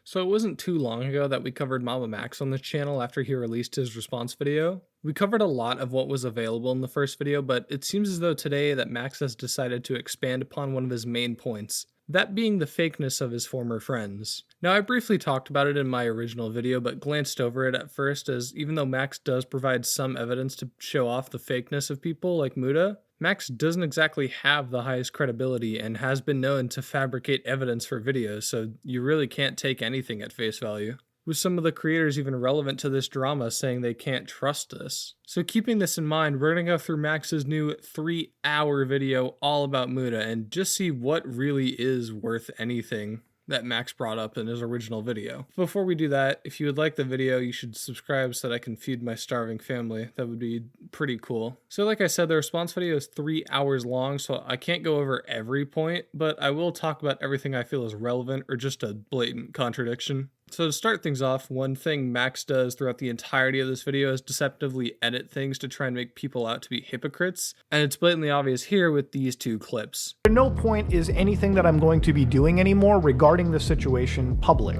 So it wasn't too long ago that we covered MamaMax on this channel after he released his response video. We covered a lot of what was available in the first video, but it seems as though today that Max has decided to expand upon one of his main points, that being the fakeness of his former friends. Now, I briefly talked about it in my original video, but glanced over it at first, as even though Max does provide some evidence to show off the fakeness of people like Muta, Max doesn't exactly have the highest credibility and has been known to fabricate evidence for videos, so you really can't take anything at face value. With some of the creators even relevant to this drama saying they can't trust this. So keeping this in mind, we're gonna go through Max's new 3-hour video all about Muta and just see what really is worth anything that Max brought up in his original video. Before we do that, if you would like the video, you should subscribe so that I can feed my starving family. That would be pretty cool. So like I said, the response video is 3 hours long, so I can't go over every point, but I will talk about everything I feel is relevant or just a blatant contradiction. So to start things off, one thing Max does throughout the entirety of this video is deceptively edit things to try and make people out to be hypocrites, and it's blatantly obvious here with these two clips. At no point is anything that I'm going to be doing anymore regarding the situation public.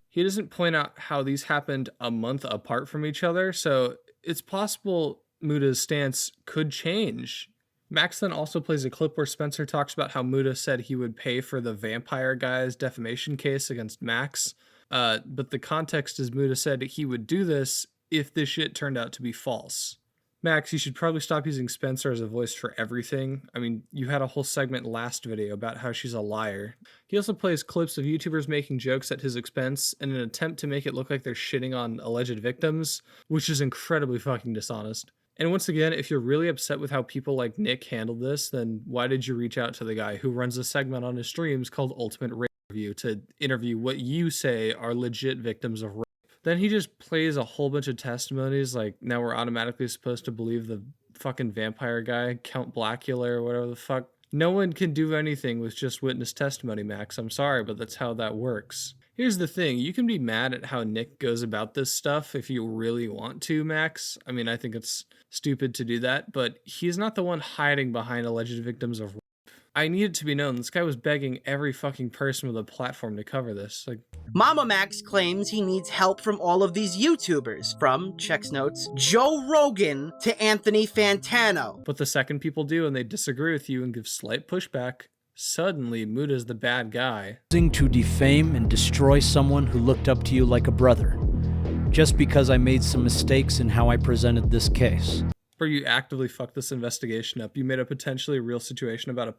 He doesn't point out how these happened a month apart from each other, so it's possible Muta's stance could change. Max then also plays a clip where Spencer talks about how Muta said he would pay for the vampire guy's defamation case against Max, but the context is Muta said he would do this if this shit turned out to be false. Max, you should probably stop using Spencer as a voice for everything. I mean, you had a whole segment last video about how she's a liar. He also plays clips of YouTubers making jokes at his expense in an attempt to make it look like they're shitting on alleged victims, which is incredibly fucking dishonest. And once again, if you're really upset with how people like Nick handled this, then why did you reach out to the guy who runs a segment on his streams called Ultimate Rape Review to interview what you say are legit victims of rape? Then he just plays a whole bunch of testimonies, like now we're automatically supposed to believe the fucking vampire guy, Count Blackula or whatever the fuck. No one can do anything with just witness testimony, Max. I'm sorry, but that's how that works. Here's the thing, you can be mad at how Nick goes about this stuff if you really want to, Max. I mean, I think it's stupid to do that, but he's not the one hiding behind alleged victims of rape. I need it to be known, this guy was begging every fucking person with a platform to cover this. Like, MamaMax claims he needs help from all of these YouTubers, from, checks notes, Joe Rogan to Anthony Fantano. But the second people do and they disagree with you and give slight pushback, suddenly Muta's the bad guy. To defame and destroy someone who looked up to you like a brother, just because I made some mistakes in how I presented this case. Where you actively fucked this investigation up. You made a potentially real situation about a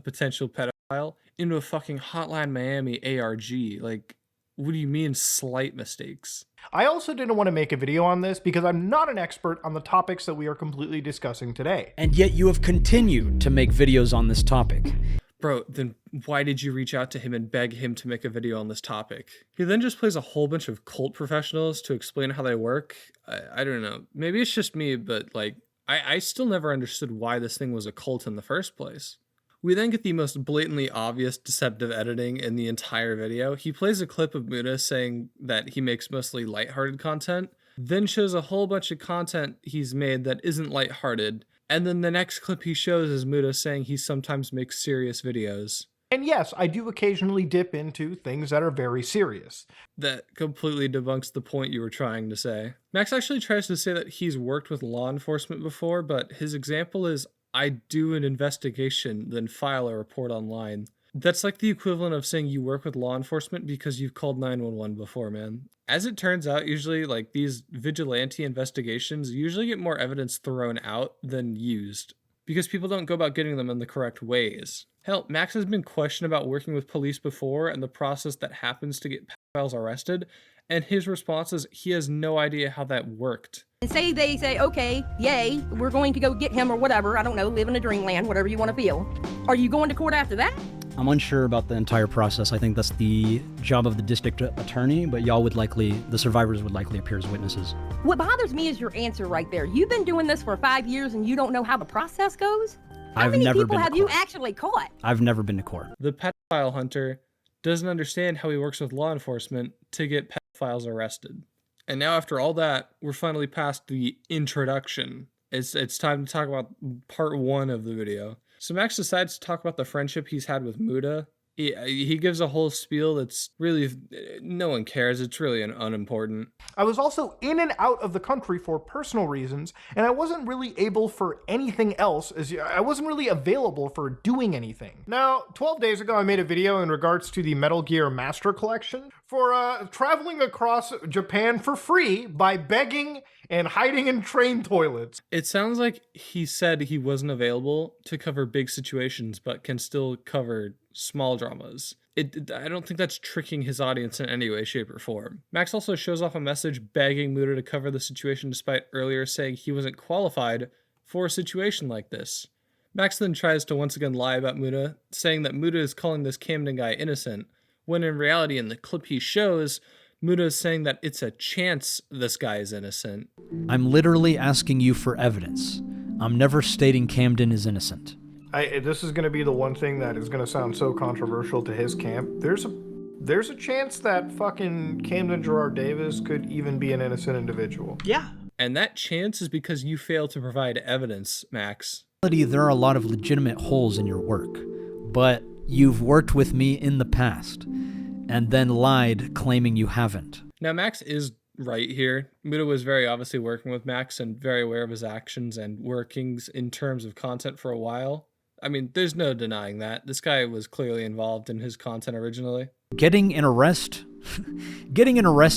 potential pedophile, into a fucking Hotline Miami ARG. Like, what do you mean slight mistakes? I also didn't want to make a video on this because I'm not an expert on the topics that we are completely discussing today. And yet you have continued to make videos on this topic. Bro, then why did you reach out to him and beg him to make a video on this topic? He then just plays a whole bunch of cult professionals to explain how they work. I don't know. Maybe it's just me, but like, I still never understood why this thing was a cult in the first place. We then get the most blatantly obvious deceptive editing in the entire video. He plays a clip of Muta saying that he makes mostly lighthearted content, then shows a whole bunch of content he's made that isn't lighthearted, and then the next clip he shows is Muta saying he sometimes makes serious videos. And yes, I do occasionally dip into things that are very serious. That completely debunks the point you were trying to say. Max actually tries to say that he's worked with law enforcement before, but his example is, I do an investigation, then file a report online. That's like the equivalent of saying you work with law enforcement because you've called 911 before, man. As it turns out, usually, like, these vigilante investigations usually get more evidence thrown out than used, because people don't go about getting them in the correct ways. Hell, Max has been questioned about working with police before and the process that happens to get pedophiles arrested, and his response is he has no idea how that worked. And say they say, okay, yay, we're going to go get him or whatever, I don't know, live in a dreamland, whatever you want to feel. Are you going to court after that? I'm unsure about the entire process. I think that's the job of the district attorney, but the survivors would likely appear as witnesses. What bothers me is your answer right there. You've been doing this for 5 years and you don't know how the process goes? How many people have you actually caught? I've never been to court. The pedophile hunter doesn't understand how he works with law enforcement to get pedophiles arrested. And now after all that, we're finally past the introduction. It's time to talk about part one of the video. So Max decides to talk about the friendship he's had with Muta, He gives a whole spiel that's really, no one cares. It's really unimportant. I was also in and out of the country for personal reasons, and I wasn't really able for anything else, as I wasn't really available for doing anything. Now, 12 days ago, I made a video in regards to the Metal Gear Master Collection for traveling across Japan for free by begging and hiding in train toilets. It sounds like he said he wasn't available to cover big situations, but can still cover small dramas. I don't think that's tricking his audience in any way, shape, or form. Max also shows off a message begging Muta to cover the situation despite earlier saying he wasn't qualified for a situation like this. Max then tries to once again lie about Muta, saying that Muta is calling this Camden guy innocent, when in reality in the clip he shows, Muta is saying that it's a chance this guy is innocent. I'm literally asking you for evidence. I'm never stating Camden is innocent. This is going to be the one thing that is going to sound so controversial to his camp. There's a chance that fucking Camden Gerard Davis could even be an innocent individual. Yeah. And that chance is because you fail to provide evidence, Max. In reality, there are a lot of legitimate holes in your work, but you've worked with me in the past, and then lied claiming you haven't. Now, Max is right here. Muta was very obviously working with Max and very aware of his actions and workings in terms of content for a while. I mean, there's no denying that. This guy was clearly involved in his content originally. Getting an arrest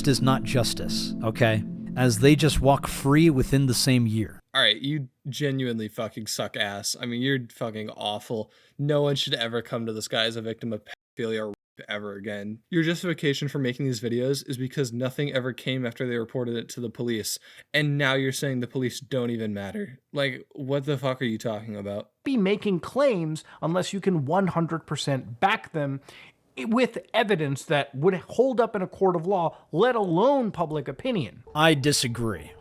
is not justice, okay? As they just walk free within the same year. All right, you genuinely fucking suck ass. I mean, you're fucking awful. No one should ever come to this guy as a victim of pedophilia or rape ever again. Your justification for making these videos is because nothing ever came after they reported it to the police, and now you're saying the police don't even matter. Like, what the fuck are you talking about? Be making claims unless you can 100% back them with evidence that would hold up in a court of law, let alone public opinion. I disagree.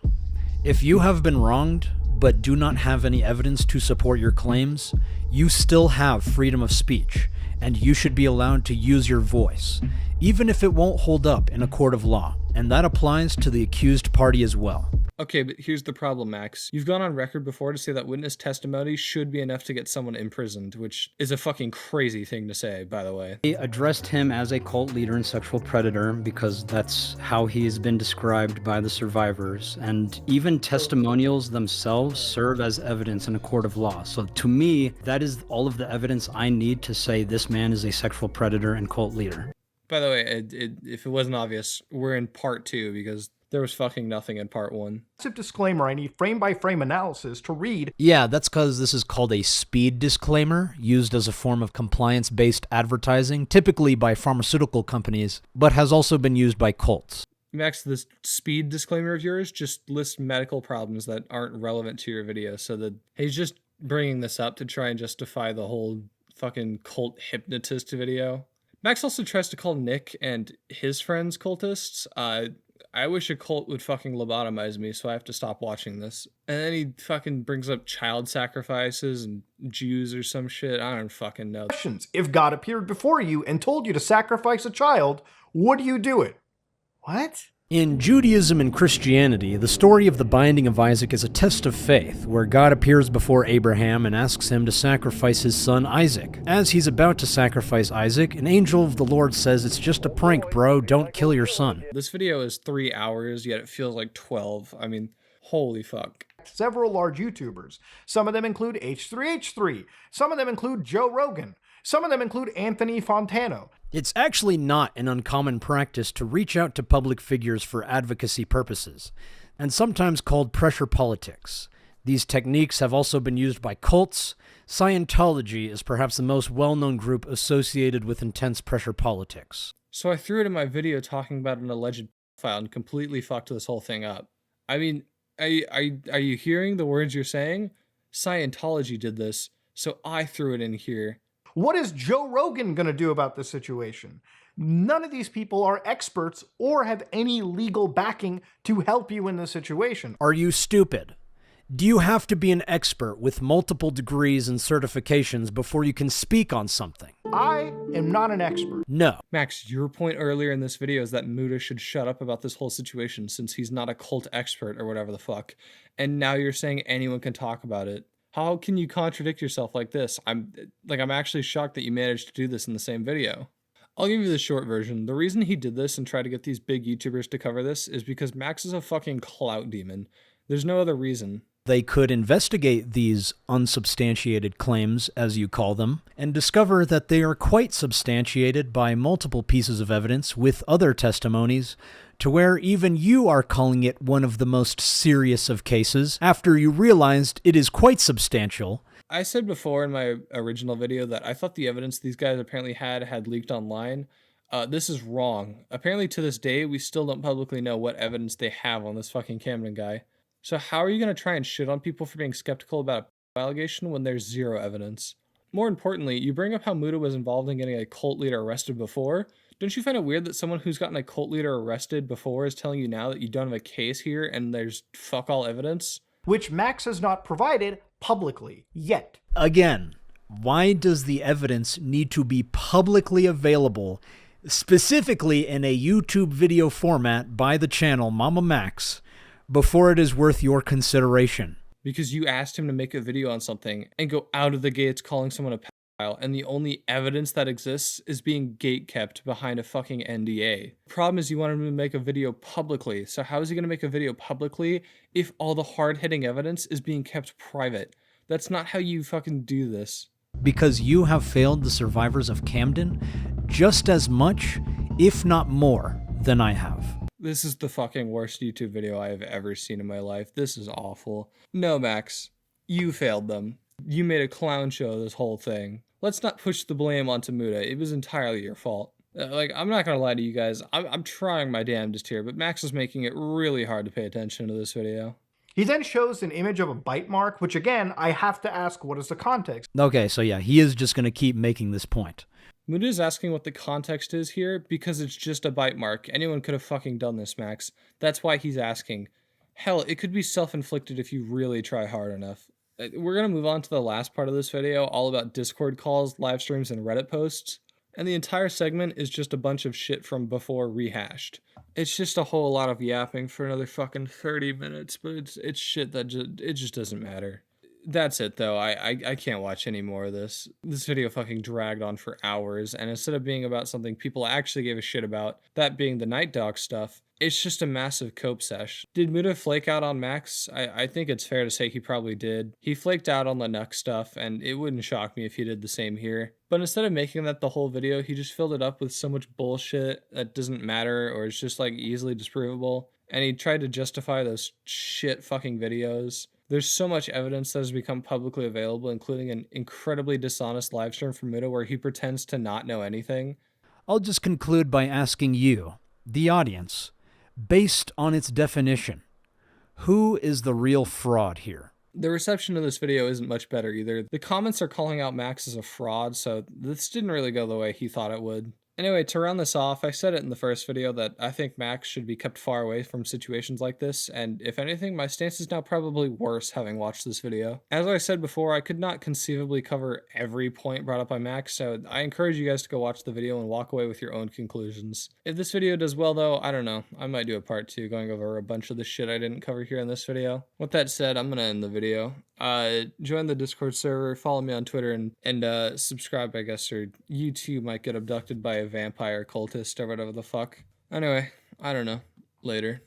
If you have been wronged, but do not have any evidence to support your claims, you still have freedom of speech, and you should be allowed to use your voice, even if it won't hold up in a court of law, and that applies to the accused party as well. Okay, but here's the problem, Max. You've gone on record before to say that witness testimony should be enough to get someone imprisoned, which is a fucking crazy thing to say, by the way. He addressed him as a cult leader and sexual predator because that's how he's been described by the survivors, and even testimonials themselves serve as evidence in a court of law. So to me, that is all of the evidence I need to say this man is a sexual predator and cult leader. By the way, if it wasn't obvious, we're in part 2 because there was fucking nothing in part 1. Disclaimer, I need frame-by-frame analysis to read. Yeah, that's because this is called a speed disclaimer, used as a form of compliance-based advertising, typically by pharmaceutical companies, but has also been used by cults. Max, this speed disclaimer of yours just lists medical problems that aren't relevant to your video, so that he's just bringing this up to try and justify the whole fucking cult hypnotist video. Max also tries to call Nick and his friends cultists. I wish a cult would fucking lobotomize me, so I have to stop watching this. And then he fucking brings up child sacrifices and Jews or some shit. I don't fucking know. If God appeared before you and told you to sacrifice a child, would you do it? What? In Judaism and Christianity, the story of the binding of Isaac is a test of faith, where God appears before Abraham and asks him to sacrifice his son Isaac. As he's about to sacrifice Isaac, an angel of the Lord says, "It's just a prank, bro, don't kill your son." This video is 3 hours, yet it feels like 12. I mean, holy fuck. Several large YouTubers. Some of them include H3H3. Some of them include Joe Rogan. Some of them include Anthony Fontano. It's actually not an uncommon practice to reach out to public figures for advocacy purposes, and sometimes called pressure politics. These techniques have also been used by cults. Scientology is perhaps the most well-known group associated with intense pressure politics. So I threw it in my video talking about an alleged pedophile and completely fucked this whole thing up. I mean, are you hearing the words you're saying? Scientology did this, so I threw it in here. What is Joe Rogan going to do about this situation? None of these people are experts or have any legal backing to help you in this situation. Are you stupid? Do you have to be an expert with multiple degrees and certifications before you can speak on something? I am not an expert. No. Max, your point earlier in this video is that Muta should shut up about this whole situation since he's not a cult expert or whatever the fuck. And now you're saying anyone can talk about it. How can you contradict yourself like this? I'm actually shocked that you managed to do this in the same video. I'll give you the short version. The reason he did this and tried to get these big YouTubers to cover this is because Max is a fucking clout demon. There's no other reason. They could investigate these unsubstantiated claims, as you call them, and discover that they are quite substantiated by multiple pieces of evidence with other testimonies, to where even you are calling it one of the most serious of cases after you realized it is quite substantial. I said before in my original video that I thought the evidence these guys apparently had leaked online. This is wrong. Apparently to this day, we still don't publicly know what evidence they have on this fucking Camden guy. So how are you going to try and shit on people for being skeptical about a allegation when there's zero evidence? More importantly, you bring up how Muta was involved in getting a cult leader arrested before. Don't you find it weird that someone who's gotten a cult leader arrested before is telling you now that you don't have a case here and there's fuck all evidence? Which Max has not provided publicly yet. Again, why does the evidence need to be publicly available, specifically in a YouTube video format by the channel MamaMax, before it is worth your consideration? Because you asked him to make a video on something and go out of the gates calling someone a pedophile, and the only evidence that exists is being gatekept behind a fucking NDA. The problem is you want him to make a video publicly, so how is he going to make a video publicly if all the hard-hitting evidence is being kept private? That's not how you fucking do this. Because you have failed the survivors of Camden just as much, if not more, than I have. This is the fucking worst YouTube video I have ever seen in my life. This is awful. No, Max. You failed them. You made a clown show of this whole thing. Let's not push the blame onto Muta. It was entirely your fault. I'm not gonna lie to you guys. I'm trying my damnedest here, but Max is making it really hard to pay attention to this video. He then shows an image of a bite mark, which again, I have to ask, what is the context? Okay, so yeah, he is just going to keep making this point. Muta is asking what the context is here because it's just a bite mark. Anyone could have fucking done this, Max. That's why he's asking. Hell, it could be self-inflicted if you really try hard enough. We're going to move on to the last part of this video, all about Discord calls, live streams, and Reddit posts. And the entire segment is just a bunch of shit from before rehashed. It's just a whole lot of yapping for another fucking 30 minutes, but it's shit that it just doesn't matter. That's it though. I can't watch any more of this. This video fucking dragged on for hours, and instead of being about something people actually gave a shit about, that being the Night Dog stuff, it's just a massive cope sesh. Did Muta flake out on Max? I think it's fair to say he probably did. He flaked out on the Nuck stuff, and it wouldn't shock me if he did the same here. But instead of making that the whole video, he just filled it up with so much bullshit that doesn't matter or is just like easily disprovable. And he tried to justify those shit fucking videos. There's so much evidence that has become publicly available, including an incredibly dishonest livestream from Muta where he pretends to not know anything. I'll just conclude by asking you, the audience, based on its definition, who is the real fraud here? The reception of this video isn't much better either. The comments are calling out Max as a fraud, so this didn't really go the way he thought it would. Anyway, to round this off, I said it in the first video that I think Max should be kept far away from situations like this, and if anything, my stance is now probably worse having watched this video. As I said before, I could not conceivably cover every point brought up by Max, so I encourage you guys to go watch the video and walk away with your own conclusions. If this video does well though, I don't know, I might do a part 2 going over a bunch of the shit I didn't cover here in this video. With that said, I'm gonna end the video. Join the Discord server, follow me on Twitter, and subscribe, I guess, or you too might get abducted by a vampire cultist or whatever the fuck. Anyway, I don't know. Later.